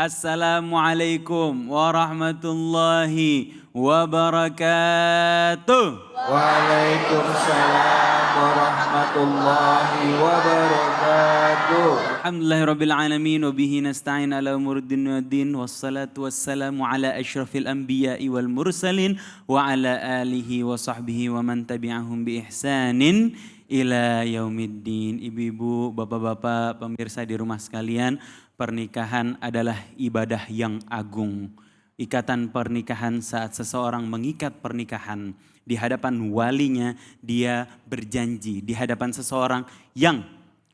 Assalamualaikum warahmatullahi wabarakatuh. Waalaikumsalam warahmatullahi wabarakatuh. Alhamdulillahirabbil alamin wa bihi nasta'in ala umuriddin waddin wassalatu wassalamu ala asyrafil anbiya'i wal mursalin wa ala alihi wa sahbihi wa man tabi'ahum bi ihsanin ila yaumiddin. Ibu-ibu, bapak-bapak, pemirsa di rumah sekalian, pernikahan adalah ibadah yang agung. Ikatan pernikahan, saat seseorang mengikat pernikahan di hadapan walinya, dia berjanji di hadapan seseorang yang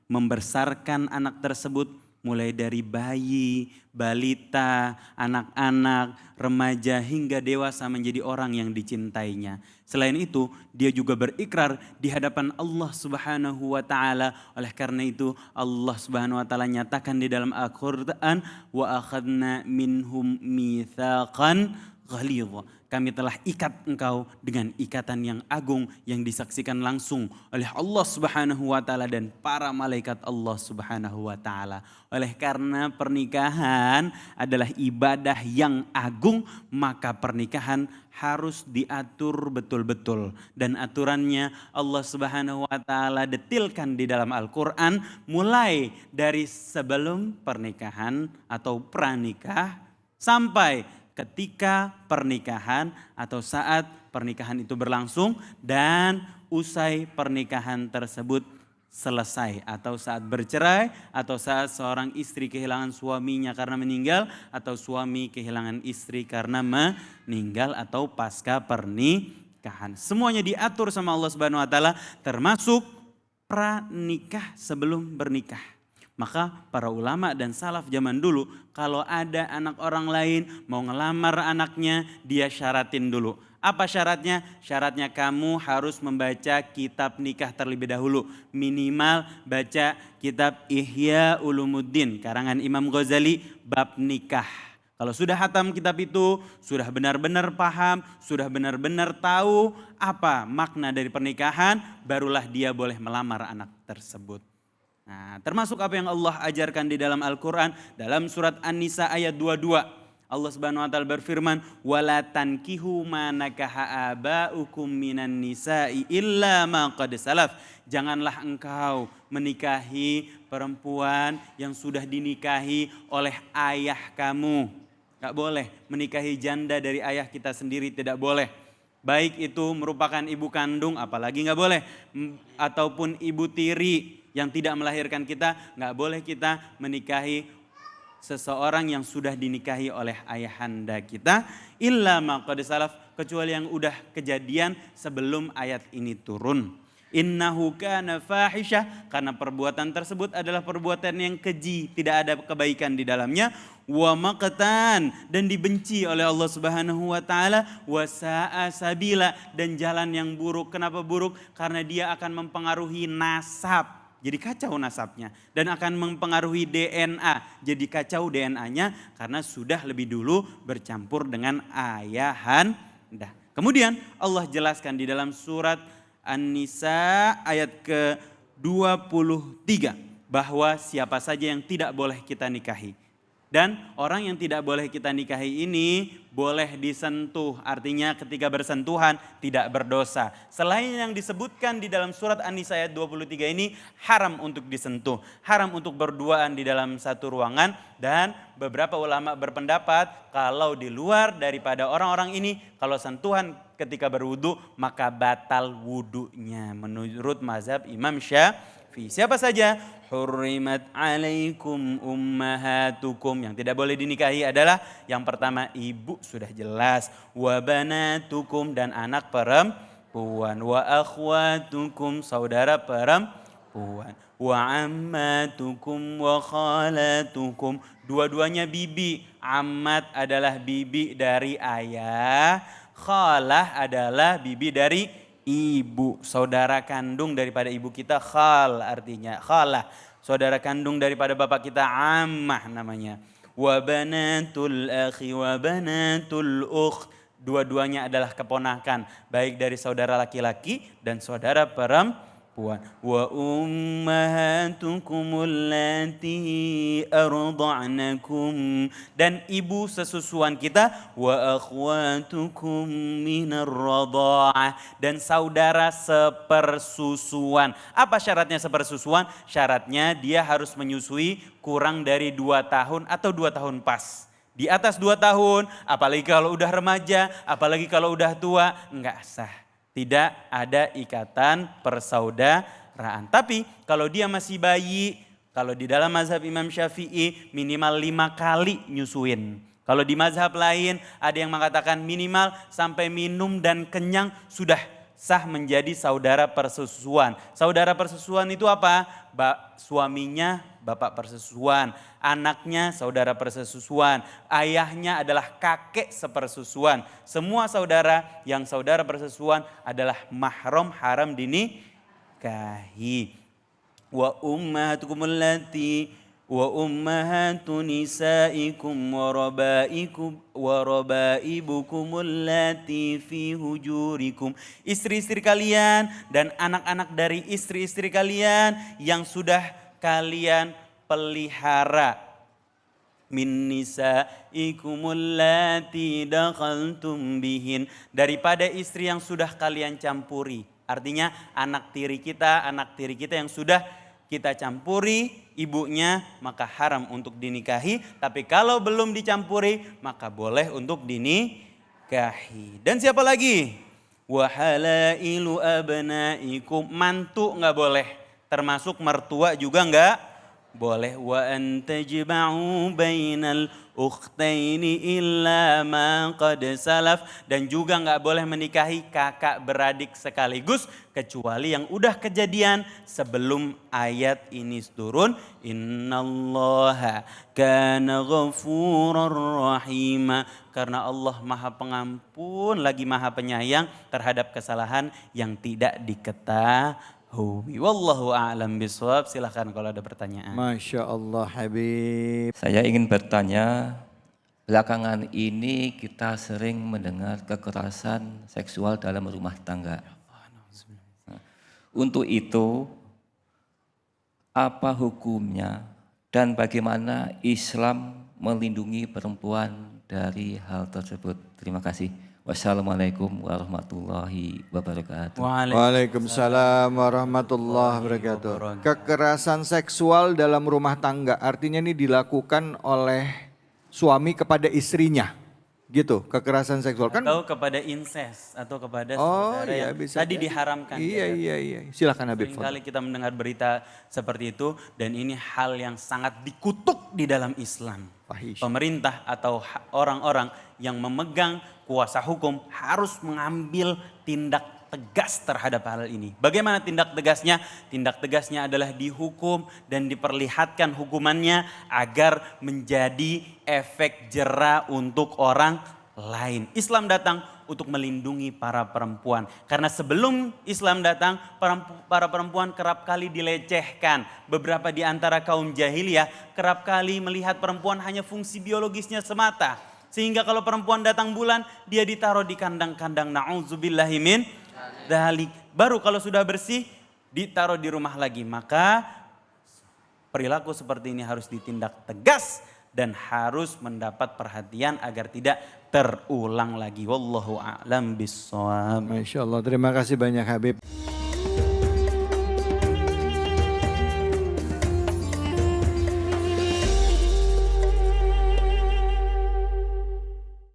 membesarkan anak tersebut mulai dari bayi, balita, anak-anak, remaja hingga dewasa menjadi orang yang dicintainya. Selain itu, dia juga berikrar di hadapan Allah Subhanahu wa taala. Oleh karena itu, Allah Subhanahu wa taala nyatakan di dalam Al-Qur'an, wa akhadna minhum mitsaqan ghalidha. Kami telah ikat engkau dengan ikatan yang agung yang disaksikan langsung oleh Allah Subhanahu wa taala dan para malaikat Allah Subhanahu wa taala. Oleh karena pernikahan adalah ibadah yang agung, maka pernikahan harus diatur betul-betul, dan aturannya Allah Subhanahu wa taala detilkan di dalam Al-Qur'an, mulai dari sebelum pernikahan atau pranikah sampai ketika pernikahan atau saat pernikahan itu berlangsung dan usai pernikahan tersebut selesai, atau saat bercerai, atau saat seorang istri kehilangan suaminya karena meninggal, atau suami kehilangan istri karena meninggal, atau pasca pernikahan. Semuanya diatur sama Allah Subhanahu wa taala, termasuk pranikah sebelum bernikah. Maka para ulama dan salaf zaman dulu, kalau ada anak orang lain mau ngelamar anaknya, dia syaratin dulu. Apa syaratnya? Syaratnya kamu harus membaca kitab nikah terlebih dahulu. Minimal baca kitab Ihya Ulumuddin karangan Imam Ghazali bab nikah. Kalau sudah hatam kitab itu, sudah benar-benar paham, sudah benar-benar tahu apa makna dari pernikahan, barulah dia boleh melamar anak tersebut. Nah, termasuk apa yang Allah ajarkan di dalam Al-Quran, dalam surat An-Nisa ayat 22. Allah Subhanahu wa taala berfirman, "Wala tankihu ma nakaha aba'ukum minan nisa'i illa ma qad salaf." Janganlah engkau menikahi perempuan yang sudah dinikahi oleh ayah kamu. Enggak boleh menikahi janda dari ayah kita sendiri, tidak boleh. Baik itu merupakan ibu kandung, apalagi enggak boleh, ataupun ibu tiri yang tidak melahirkan kita, nggak boleh kita menikahi seseorang yang sudah dinikahi oleh ayahanda kita, illa ma qad salaf, kecuali yang udah kejadian sebelum ayat ini turun. Innahu kana fahisyah, karena perbuatan tersebut adalah perbuatan yang keji, tidak ada kebaikan di dalamnya. Wa maqtan, dan dibenci oleh Allah Subhanahu wa taala. Wa sa'a sabila, dan jalan yang buruk. Kenapa buruk? Karena dia akan mempengaruhi nasab. Jadi kacau nasabnya, dan akan mempengaruhi DNA. Jadi kacau DNA-nya karena sudah lebih dulu bercampur dengan ayahanda. Kemudian Allah jelaskan di dalam surat An-Nisa ayat ke-23 bahwa siapa saja yang tidak boleh kita nikahi. Dan orang yang tidak boleh kita nikahi ini boleh disentuh, artinya ketika bersentuhan tidak berdosa. Selain yang disebutkan di dalam surat An-Nisa ayat 23 ini, haram untuk disentuh, haram untuk berduaan di dalam satu ruangan. Dan beberapa ulama berpendapat kalau di luar daripada orang-orang ini, kalau sentuhan ketika berwudu maka batal wudunya menurut mazhab Imam Syafi'i. Siapa saja? Hurrimat alaikum ummahatukum, yang tidak boleh dinikahi adalah yang pertama ibu, sudah jelas, wa banatukum, dan anak perempuan, wa akhwatukum, saudara perempuan, wa ammatukum wa khalatukum, dua-duanya bibi. Ammat adalah bibi dari ayah, khalah adalah bibi dari ibu, saudara kandung daripada ibu kita, khal artinya khalah. Saudara kandung daripada bapak kita ammah namanya. Wa banatul akhi wa banatul ukh, dua-duanya adalah keponakan, baik dari saudara laki-laki dan saudara perempuan. Wa ummahatukumul lati arda'nakum, dan ibu sesusuan kita, wa akhwatukum minar radha'ah, dan saudara sepersusuan. Apa syaratnya sepersusuan? Syaratnya dia harus menyusui kurang dari 2 tahun atau 2 tahun pas. Di atas 2 tahun, apalagi kalau udah remaja, apalagi kalau udah tua, enggak sah. Tidak ada ikatan persaudaraan. Tapi kalau dia masih bayi, kalau di dalam mazhab Imam Syafi'i minimal 5 kali nyusuin. Kalau di mazhab lain ada yang mengatakan minimal sampai minum dan kenyang sudah sah menjadi saudara persusuan. Saudara persusuan itu apa? Suaminya bapak persusuan, anaknya saudara persusuan, ayahnya adalah kakek sepersusuan. Semua saudara yang saudara persusuan adalah mahram, haram dinikahi. Wa ummahatukum allati wa ummahatu nisaikum wa rabaibukum allati fi hujurikum. Istri-istri kalian dan anak-anak dari istri-istri kalian yang sudah kalian pelihara. Min nisaikum allati dakhaltum bihin, daripada istri yang sudah kalian campuri. Artinya anak tiri kita yang sudah kita campuri ibunya, maka haram untuk dinikahi. Tapi kalau belum dicampuri, maka boleh untuk dinikahi. Dan siapa lagi? Wa halailu abnaikum, mantu enggak boleh. Termasuk mertua juga enggak boleh. Wa antajma'u bainal ukhtaini illa ma qad salaf, dan juga enggak boleh menikahi kakak beradik sekaligus kecuali yang udah kejadian sebelum ayat ini turun. Innallaha kana ghafurar rahima, karena Allah Maha Pengampun lagi Maha Penyayang terhadap kesalahan yang tidak diketahui. Wallahu a'lam bishawab. Silahkan kalau ada pertanyaan. Masya Allah Habib. Saya ingin bertanya, belakangan ini kita sering mendengar kekerasan seksual dalam rumah tangga. Untuk itu, apa hukumnya dan bagaimana Islam melindungi perempuan dari hal tersebut? Terima kasih. Wassalamualaikum warahmatullahi wabarakatuh. Waalaikumsalam warahmatullahi wabarakatuh. Kekerasan seksual dalam rumah tangga artinya ini dilakukan oleh suami kepada istrinya, gitu. Kekerasan seksual kan? Atau kepada incest atau kepada saudara yang bisa tadi jadi. diharamkan. Iya. Silakan Habib. Seringkali kita mendengar berita seperti itu, dan ini hal yang sangat dikutuk di dalam Islam. Fahish. Pemerintah atau orang-orang yang memegang kuasa hukum harus mengambil tindak tegas terhadap hal ini. Bagaimana tindak tegasnya? Tindak tegasnya adalah dihukum dan diperlihatkan hukumannya agar menjadi efek jera untuk orang lain. Islam datang untuk melindungi para perempuan. Karena sebelum Islam datang, para perempuan kerap kali dilecehkan. Beberapa di antara kaum jahiliyah kerap kali melihat perempuan hanya fungsi biologisnya semata. Sehingga kalau perempuan datang bulan, dia ditaruh di kandang-kandang. Na'udzubillahi min dzalik. Baru kalau sudah bersih, ditaruh di rumah lagi. Maka perilaku seperti ini harus ditindak tegas dan harus mendapat perhatian agar tidak terulang lagi. Wallahu a'lam bishawab. Masya Allah, terima kasih banyak Habib.